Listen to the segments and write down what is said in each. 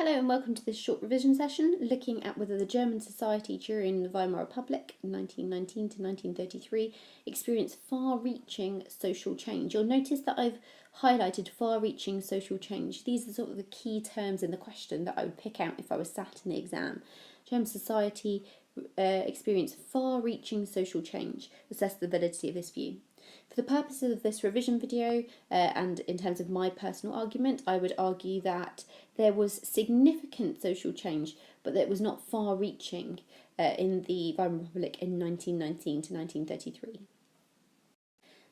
Hello and welcome to this short revision session looking at whether the German society during the Weimar Republic 1919 to 1933 experienced far-reaching social change. You'll notice that I've highlighted far-reaching social change. These are sort of the key terms in the question that I would pick out if I was sat in the exam. German society experienced far-reaching social change. Assess the validity of this view. For the purposes of this revision video and in terms of my personal argument, I would argue that there was significant social change, but that it was not far-reaching in the Weimar Republic in 1919 to 1933.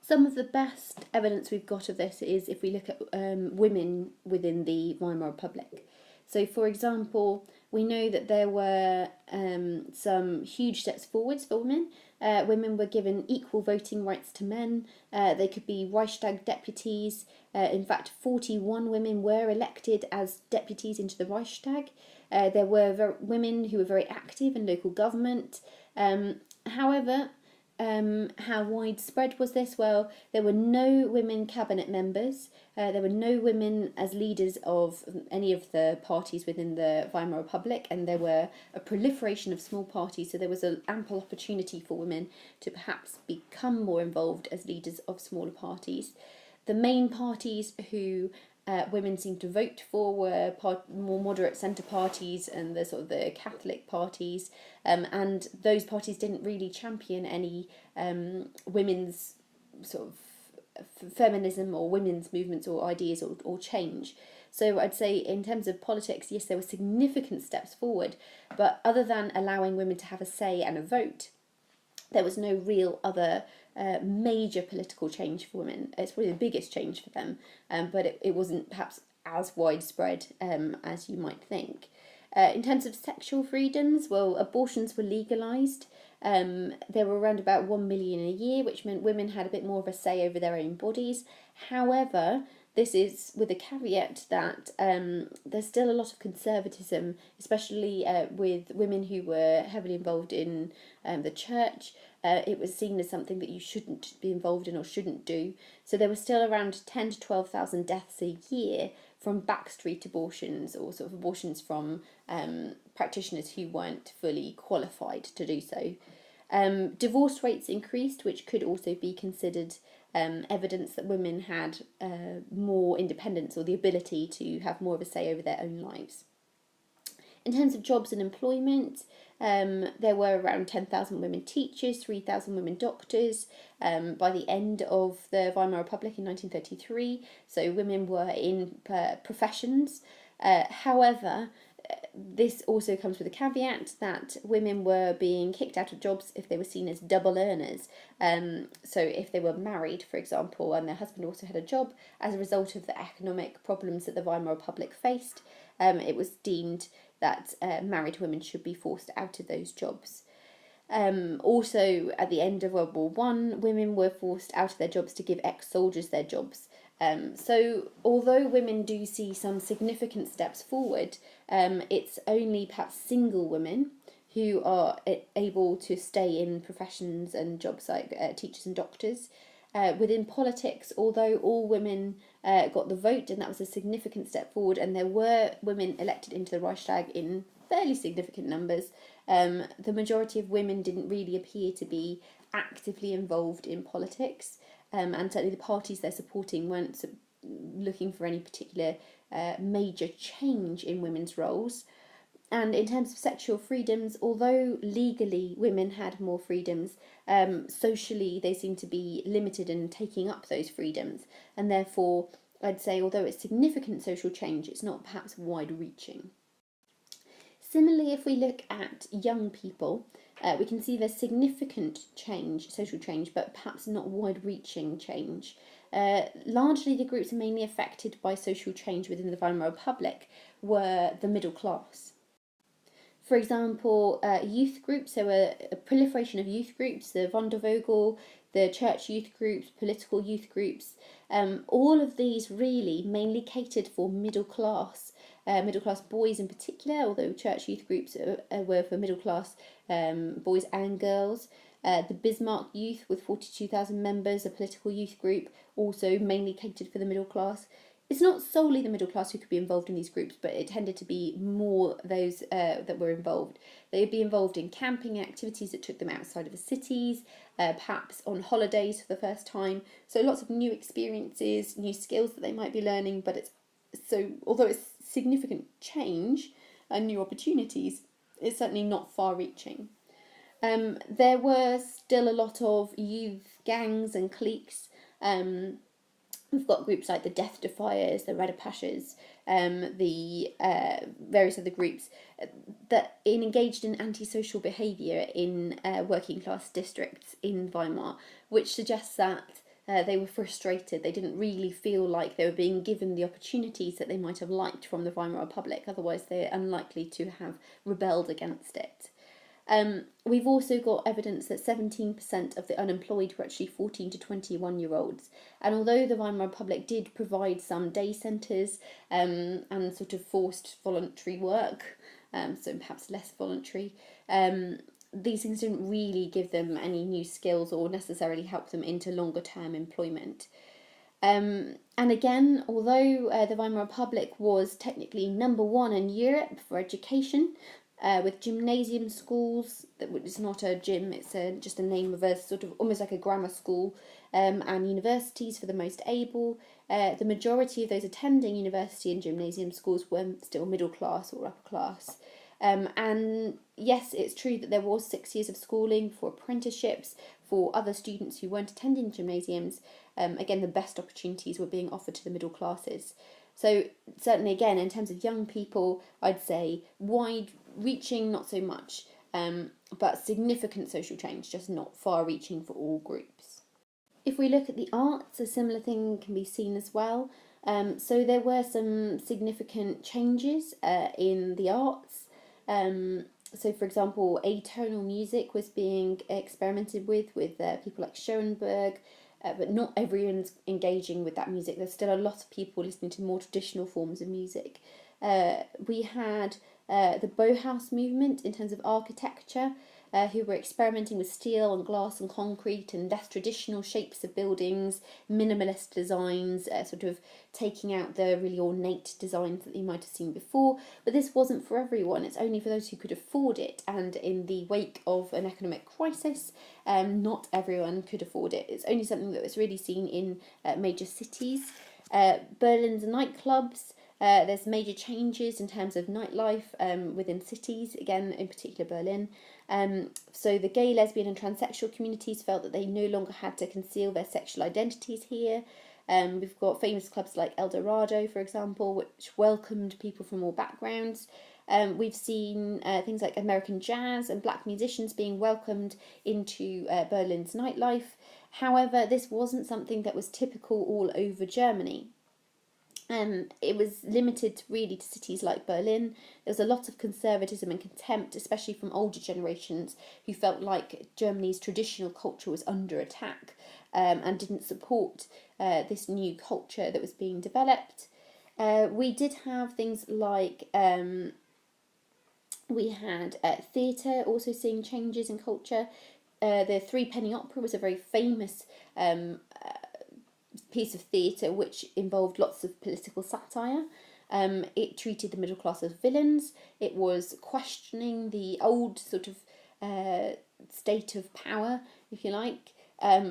Some of the best evidence we've got of this is if we look at women within the Weimar Republic. So, for example, we know that there were some huge steps forwards for women. Women were given equal voting rights to men. They could be Reichstag deputies. In fact, 41 women were elected as deputies into the Reichstag. There were women who were very active in local government. However, how widespread was this? Well, there were no women cabinet members. There were no women as leaders of any of the parties within the Weimar Republic, and there were a proliferation of small parties, so there was an ample opportunity for women to perhaps become more involved as leaders of smaller parties. The main parties who women seemed to vote for were more moderate centre parties and the sort of the Catholic parties, and those parties didn't really champion any women's sort of feminism or women's movements or ideas or change. So I'd say in terms of politics, yes, there were significant steps forward, but other than allowing women to have a say and a vote, there was no real other major political change for women. It's probably the biggest change for them, but it wasn't perhaps as widespread as you might think. In terms of sexual freedoms, well, abortions were legalised. There were around about 1 million a year, which meant women had a bit more of a say over their own bodies. However, this is with a caveat that there's still a lot of conservatism, especially with women who were heavily involved in the church. It was seen as something that you shouldn't be involved in or shouldn't do. So there were still around 10 to 12,000 deaths a year from backstreet abortions or sort of abortions from practitioners who weren't fully qualified to do so. Divorce rates increased, which could also be considered evidence that women had more independence or the ability to have more of a say over their own lives. In terms of jobs and employment, there were around 10,000 women teachers, 3,000 women doctors by the end of the Weimar Republic in 1933. So women were in professions. However, this also comes with a caveat that women were being kicked out of jobs if they were seen as double earners. So if they were married, for example, and their husband also had a job, as a result of the economic problems that the Weimar Republic faced, it was deemed that married women should be forced out of those jobs. Also, at the end of World War I, women were forced out of their jobs to give ex-soldiers their jobs. So although women do see some significant steps forward, it's only perhaps single women who are able to stay in professions and jobs like teachers and doctors. Within politics, although all women got the vote, and that was a significant step forward, and there were women elected into the Reichstag in fairly significant numbers, the majority of women didn't really appear to be actively involved in politics, and certainly the parties they're supporting weren't looking for any particular major change in women's roles. And in terms of sexual freedoms, although legally women had more freedoms, socially they seem to be limited in taking up those freedoms. And therefore, I'd say, although it's significant social change, it's not perhaps wide-reaching. Similarly, if we look at young people, we can see there's significant change, social change, but perhaps not wide-reaching change. Largely, the groups mainly affected by social change within the Weimar Republic were the middle class. For example, youth groups, so a proliferation of youth groups, the Wandervogel, the church youth groups, political youth groups, all of these really mainly catered for middle class boys in particular, although church youth groups were for middle class boys and girls. The Bismarck Youth with 42,000 members, a political youth group, also mainly catered for the middle class. It's not solely the middle class who could be involved in these groups, but it tended to be more those that were involved. They would be involved in camping activities that took them outside of the cities, perhaps on holidays for the first time. So lots of new experiences, new skills that they might be learning. But although it's significant change and new opportunities, it's certainly not far-reaching. There were still a lot of youth gangs and cliques. We've got groups like the Death Defiers, the Radipashas, the various other groups that engaged in antisocial behaviour in working class districts in Weimar, which suggests that they were frustrated. They didn't really feel like they were being given the opportunities that they might have liked from the Weimar Republic, otherwise they're unlikely to have rebelled against it. We've also got evidence that 17% of the unemployed were actually 14 to 21-year-olds. And although the Weimar Republic did provide some day centres and sort of forced voluntary work, so perhaps less voluntary, these things didn't really give them any new skills or necessarily help them into longer term employment. And again, although the Weimar Republic was technically number one in Europe for education, with gymnasium schools, that is not a gym, it's just a name of a sort of almost like a grammar school, and universities for the most able. The majority of those attending university and gymnasium schools were still middle class or upper class. And yes, it's true that there was 6 years of schooling for apprenticeships for other students who weren't attending gymnasiums. Again, the best opportunities were being offered to the middle classes. So certainly, again, in terms of young people, I'd say wide-reaching, not so much, but significant social change, just not far-reaching for all groups. If we look at the arts, a similar thing can be seen as well. So there were some significant changes in the arts. So, for example, atonal music was being experimented with people like Schoenberg, but not everyone's engaging with that music. There's still a lot of people listening to more traditional forms of music. We had the Bauhaus movement in terms of architecture, who were experimenting with steel and glass and concrete and less traditional shapes of buildings, minimalist designs, sort of taking out the really ornate designs that you might have seen before. But this wasn't for everyone, it's only for those who could afford it. And in the wake of an economic crisis, not everyone could afford it. It's only something that was really seen in major cities. Berlin's nightclubs, there's major changes in terms of nightlife within cities, again, in particular Berlin. So the gay, lesbian and transsexual communities felt that they no longer had to conceal their sexual identities here. We've got famous clubs like El Dorado, for example, which welcomed people from all backgrounds. We've seen things like American jazz and black musicians being welcomed into Berlin's nightlife. However, this wasn't something that was typical all over Germany. It was limited really to cities like Berlin. There was a lot of conservatism and contempt, especially from older generations who felt like Germany's traditional culture was under attack and didn't support this new culture that was being developed. We did have things like we had theatre also seeing changes in culture. The Threepenny Opera was a very famous piece of theatre which involved lots of political satire. It treated the middle class as villains. It was questioning the old sort of state of power, if you like,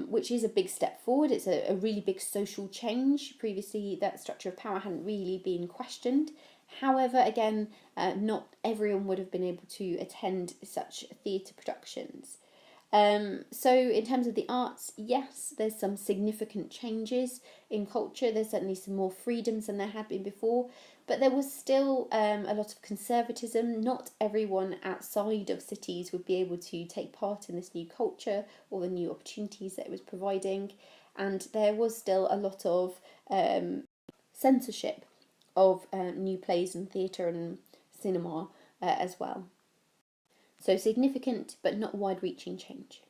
which is a big step forward. It's a really big social change. Previously, that structure of power hadn't really been questioned. However, again, not everyone would have been able to attend such theatre productions. So in terms of the arts, yes, there's some significant changes in culture. There's certainly some more freedoms than there had been before, but there was still a lot of conservatism. Not everyone outside of cities would be able to take part in this new culture or the new opportunities that it was providing, and there was still a lot of censorship of new plays and theatre and cinema as well. So significant but not wide-reaching change.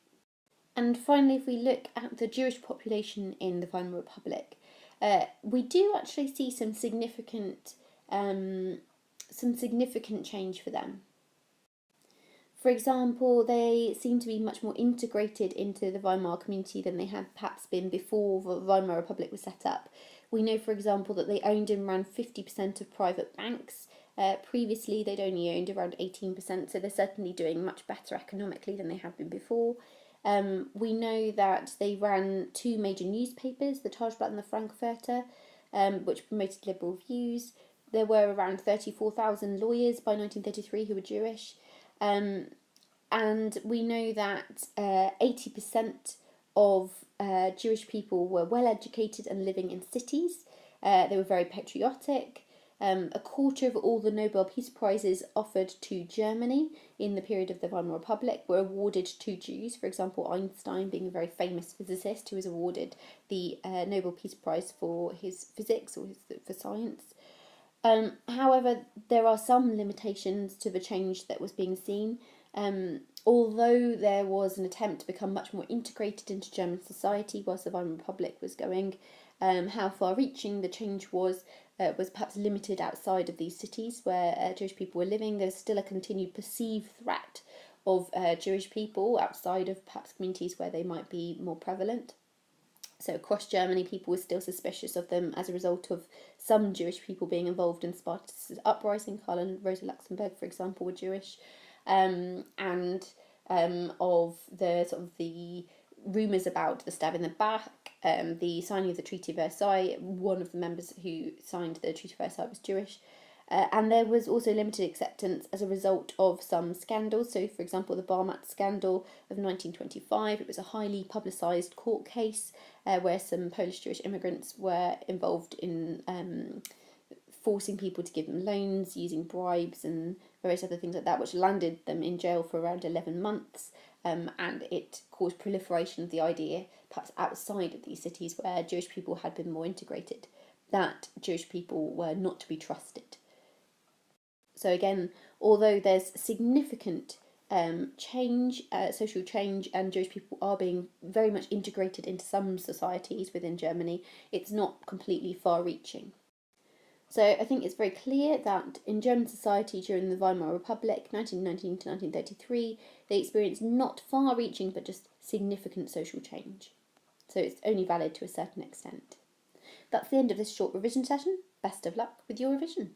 And finally, if we look at the Jewish population in the Weimar Republic, we do actually see some significant change for them. For example, they seem to be much more integrated into the Weimar community than they had perhaps been before the Weimar Republic was set up. We know, for example, that they owned and ran 50% of private banks. Previously, they'd only owned around 18%, so they're certainly doing much better economically than they had been before. We know that they ran two major newspapers, the Tageblatt and the Frankfurter, which promoted liberal views. There were around 34,000 lawyers by 1933 who were Jewish. And we know that 80% of Jewish people were well educated and living in cities. They were very patriotic. A quarter of all the Nobel Peace Prizes offered to Germany in the period of the Weimar Republic were awarded to Jews. For example, Einstein, being a very famous physicist, who was awarded the Nobel Peace Prize for his physics or for science. However, there are some limitations to the change that was being seen. Although there was an attempt to become much more integrated into German society whilst the Weimar Republic was going, how far-reaching the change was perhaps limited outside of these cities where Jewish people were living. There's still a continued perceived threat of Jewish people outside of perhaps communities where they might be more prevalent. So across Germany, people were still suspicious of them as a result of some Jewish people being involved in Spartacus' uprising. Karl and Rosa Luxemburg, for example, were Jewish, and of the sort of the rumours about the stab in the back, the signing of the Treaty of Versailles. One of the members who signed the Treaty of Versailles was Jewish. And there was also limited acceptance as a result of some scandals. So, for example, the Barmat scandal of 1925, it was a highly publicised court case where some Polish Jewish immigrants were involved in forcing people to give them loans, using bribes and various other things like that, which landed them in jail for around 11 months. And it caused proliferation of the idea, perhaps outside of these cities where Jewish people had been more integrated, that Jewish people were not to be trusted. So again, although there's significant change, social change, and Jewish people are being very much integrated into some societies within Germany, it's not completely far-reaching. So I think it's very clear that in German society during the Weimar Republic, 1919 to 1933, they experienced not far-reaching but just significant social change. So it's only valid to a certain extent. That's the end of this short revision session. Best of luck with your revision.